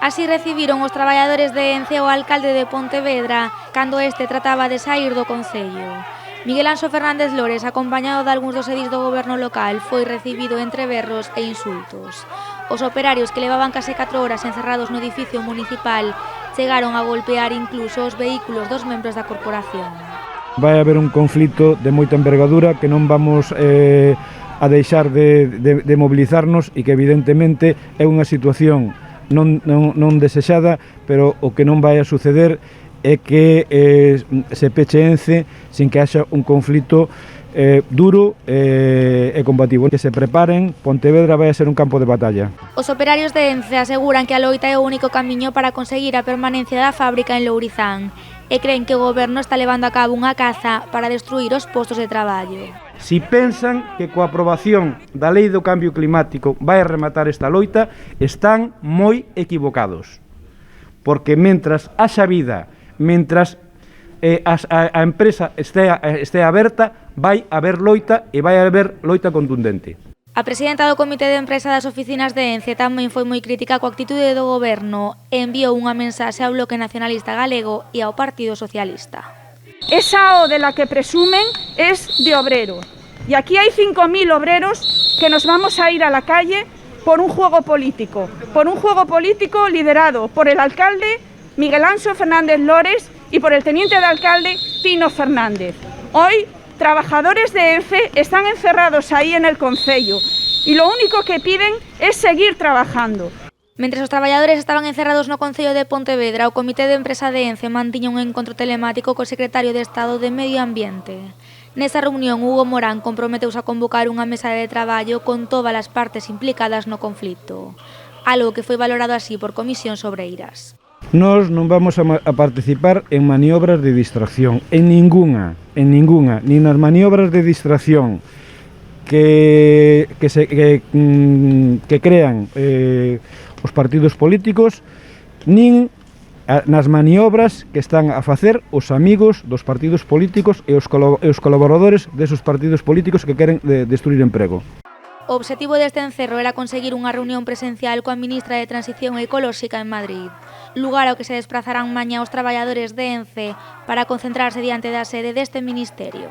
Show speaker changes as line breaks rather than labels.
Así recibiron os traballadores de Ence o alcalde de Pontevedra cando este trataba de saír do concello. Miguel Anxo Fernández Lores, acompañado de algúns dos edís do goberno local, foi recibido entre berros e insultos. Os operarios que levaban case 4 horas encerrados no edificio municipal chegaron a golpear incluso os vehículos dos membros da corporación.
Vai haber un conflito de moita envergadura que non vamos a deixar de mobilizarnos e que evidentemente é unha situación non desexada, pero o que non vai a suceder é que se peche Ence sin que haxa un conflito duro e combativo. Que se preparen, Pontevedra vai a ser un campo de batalla.
Os operarios de Ence aseguran que a loita é o único camiño para conseguir a permanencia da fábrica en Lourizán e creen que o goberno está levando a cabo unha caza para destruir os postos de traballo.
Si pensan que coa aprobación da Lei do Cambio Climático vai a rematar esta loita, están moi equivocados. Porque mentras haxa vida, mentras a empresa estea aberta, vai haber loita e vai haber loita contundente.
A presidenta do Comité de Empresa das Oficinas de Ence tamén foi moi crítica coa actitude do goberno e enviou unha mensaxe ao Bloque Nacionalista Galego e ao Partido Socialista.
Esa O de la que presumen es de obrero. Y aquí hay 5.000 obreros que nos vamos a ir a la calle por un juego político liderado por el alcalde Miguel Anxo Fernández Lores y por el teniente de alcalde Tino Fernández. Hoy, trabajadores de Ence están encerrados ahí en el concello y lo único que piden es seguir trabajando.
Mentres os traballadores estaban encerrados no Concello de Pontevedra, o Comité de Empresa de Ence mantiña un encontro telemático co secretario de Estado de Medio Ambiente. Nesa reunión, Hugo Morán comprometeuse a convocar unha mesa de traballo con todas as partes implicadas no conflito, algo que foi valorado así por Comisións Obreiras.
Nós non vamos a participar en maniobras de distracción, en ninguna, nin nas maniobras de distracción que crean os partidos políticos, nin nas maniobras que están a facer os amigos dos partidos políticos e os colaboradores desos partidos políticos que queren destruir emprego.
O obxectivo deste encerro era conseguir unha reunión presencial coa ministra de Transición Ecolóxica en Madrid, lugar ao que se desplazarán mañá os traballadores de Ence para concentrarse diante da sede deste ministerio.